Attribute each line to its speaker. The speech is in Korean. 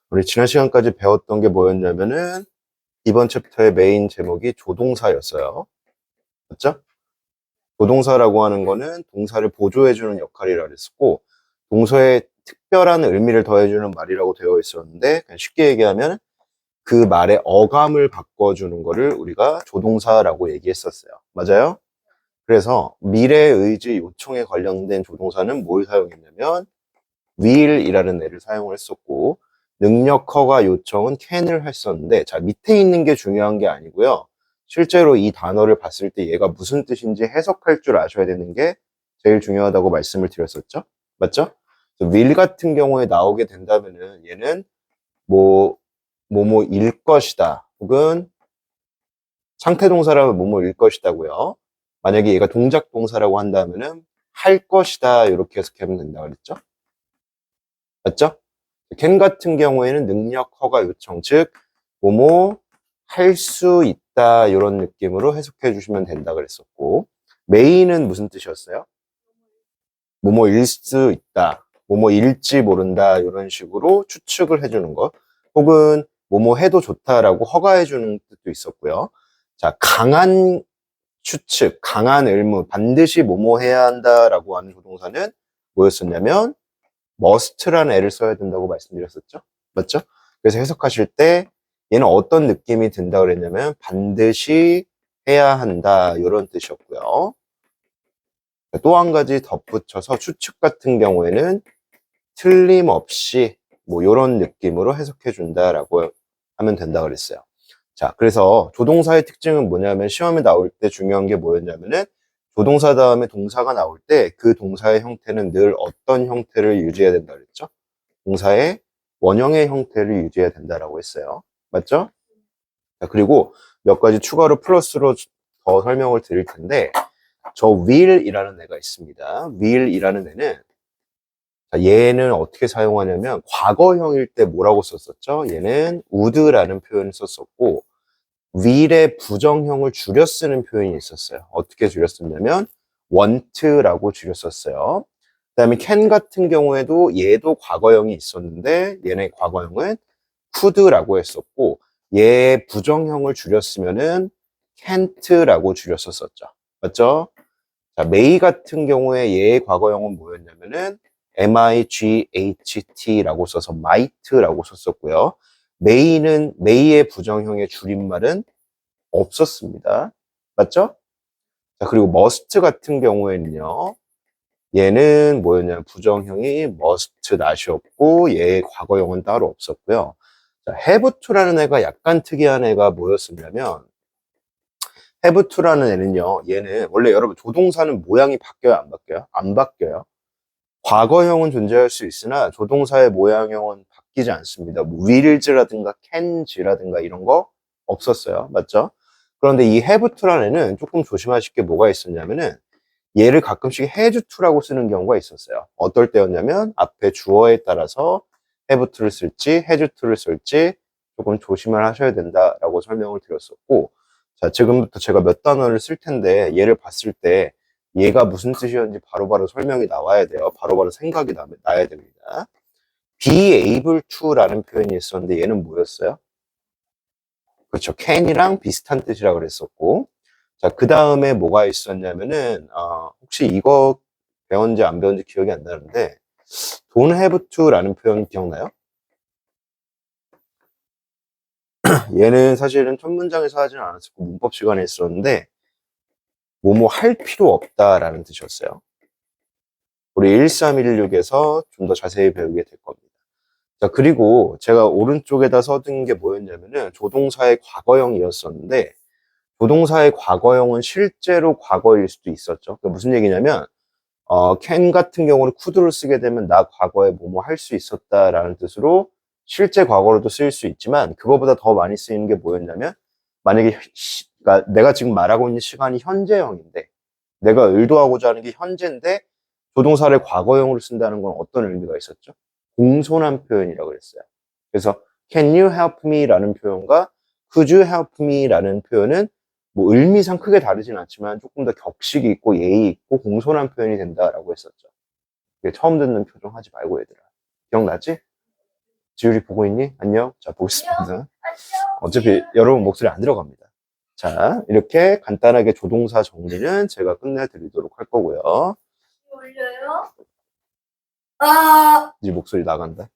Speaker 1: 우리 지난 시간까지 배웠던 게 뭐였냐면은 이번 챕터의 메인 제목이 조동사였어요. 맞죠? 조동사라고 하는 거는 동사를 보조해주는 역할이라 그랬었고, 동사에 특별한 의미를 더해주는 말이라고 되어 있었는데, 그냥 쉽게 얘기하면 그 말의 어감을 바꿔주는 거를 우리가 조동사라고 얘기했었어요. 맞아요? 그래서 미래 의지 요청에 관련된 조동사는 뭘 사용했냐면 will이라는 애를 사용을 했었고, 능력 허가 요청은 can을 했었는데, 자, 밑에 있는 게 중요한 게 아니고요. 실제로 이 단어를 봤을 때 얘가 무슨 뜻인지 해석할 줄 아셔야 되는 게 제일 중요하다고 말씀을 드렸었죠. 맞죠? will 같은 경우에 나오게 된다면은 얘는 뭐 뭐뭐일 것이다, 혹은 상태 동사라면 뭐뭐일 것이다고요. 만약에 얘가 동작 동사라고 한다면은 할 것이다, 이렇게 해석하면 된다 그랬죠. 맞죠? can 같은 경우에는 능력 허가 요청, 즉 뭐뭐 할 수 있다, 이런 느낌으로 해석해 주시면 된다 그랬었고, may는 무슨 뜻이었어요? 뭐뭐일 수 있다, 뭐뭐일지 모른다, 이런 식으로 추측을 해주는 것, 혹은 뭐뭐 해도 좋다라고 허가해 주는 뜻도 있었고요. 자, 강한 추측, 강한 의무, 반드시 뭐뭐 해야 한다라고 하는 조동사는 뭐였었냐면 must라는 애를 써야 된다고 말씀드렸었죠. 맞죠? 그래서 해석하실 때 얘는 어떤 느낌이 든다 그랬냐면 반드시 해야 한다, 이런 뜻이었고요. 또 한 가지 덧붙여서 추측 같은 경우에는 틀림없이 뭐 이런 느낌으로 해석해 준다라고 하면 된다 그랬어요. 자, 그래서 조동사의 특징은 뭐냐면 시험에 나올 때 중요한 게 뭐였냐면은 조동사 다음에 동사가 나올 때 그 동사의 형태는 늘 어떤 형태를 유지해야 된다 그랬죠? 동사의 원형의 형태를 유지해야 된다라고 했어요. 맞죠? 자, 그리고 몇 가지 추가로 플러스로 더 설명을 드릴 텐데, 저 will이라는 애가 있습니다. will이라는 애는, 자, 얘는 어떻게 사용하냐면 과거형일 때 뭐라고 썼었죠? 얘는 would라는 표현을 썼었고, will의 부정형을 줄여 쓰는 표현이 있었어요. 어떻게 줄여 썼냐면 want라고 줄여 썼어요. 그다음에 can 같은 경우에도 얘도 과거형이 있었는데 얘네 과거형은 could라고 했었고, 얘 부정형을 줄였으면은 can't라고 줄였었었죠. 맞죠? 자, may 같은 경우에 얘의 과거형은 뭐였냐면은 might라고 써서 might라고 썼었고요. may의 부정형의 줄임말은 없었습니다. 맞죠? 자, 그리고 must 같은 경우에는요, 얘는 뭐였냐면 부정형이 must not이었고 얘의 과거형은 따로 없었고요. 자, have to라는 애가 약간 특이한 애가 뭐였었냐면, have to라는 애는요, 얘는 원래 여러분 조동사는 모양이 바뀌어요, 안 바뀌어요? 안 바뀌어요. 과거형은 존재할 수 있으나 조동사의 모양형은 바뀌지 않습니다. 뭐 wills라든가 cans라든가 이런 거 없었어요. 맞죠? 그런데 이 have to라는 애는 조금 조심하실 게 뭐가 있었냐면은 얘를 가끔씩 have to라고 쓰는 경우가 있었어요. 어떨 때였냐면 앞에 주어에 따라서 have to를 쓸지 have to를 쓸지 조금 조심을 하셔야 된다라고 설명을 드렸었고, 자, 지금부터 제가 몇 단어를 쓸 텐데 얘를 봤을 때 얘가 무슨 뜻이었는지 바로바로 설명이 나와야 돼요. 바로바로 생각이 나야 됩니다. be able to라는 표현이 있었는데 얘는 뭐였어요? 그렇죠. can이랑 비슷한 뜻이라고 그랬었고, 자, 그 다음에 뭐가 있었냐면은, 혹시 이거 배웠는지 안 배웠는지 기억이 안 나는데, don't have to라는 표현 기억나요? 얘는 사실은 첫 문장에서 하지는 않았었고, 문법 시간에 했었는데, 뭐뭐 할 필요 없다라는 뜻이었어요. 우리 1316에서 좀 더 자세히 배우게 될 겁니다. 자, 그리고 제가 오른쪽에다 써둔 게 뭐였냐면은, 조동사의 과거형이었었는데, 조동사의 과거형은 실제로 과거일 수도 있었죠. 그러니까 무슨 얘기냐면, can 같은 경우는 could를 쓰게 되면 나 과거에 뭐뭐 할 수 있었다라는 뜻으로 실제 과거로도 쓰일 수 있지만, 그거보다 더 많이 쓰이는 게 뭐였냐면, 만약에 그러니까 내가 지금 말하고 있는 시간이 현재형인데 내가 의도하고자 하는 게 현재인데 조동사를 과거형으로 쓴다는 건 어떤 의미가 있었죠? 공손한 표현이라고 그랬어요. 그래서 can you help me 라는 표현과 could you help me 라는 표현은 뭐 의미상 크게 다르진 않지만 조금 더 격식이 있고 예의 있고 공손한 표현이 된다라고 했었죠. 처음 듣는 표정 하지 말고 얘들아. 기억나지? 지율이 보고 있니? 안녕. 자, 보겠습니다. 어차피 여러분 목소리 안 들어갑니다. 자, 이렇게 간단하게 조동사 정리는 제가 끝내드리도록 할 거고요.
Speaker 2: 올려요?
Speaker 1: 이제 목소리 나간다.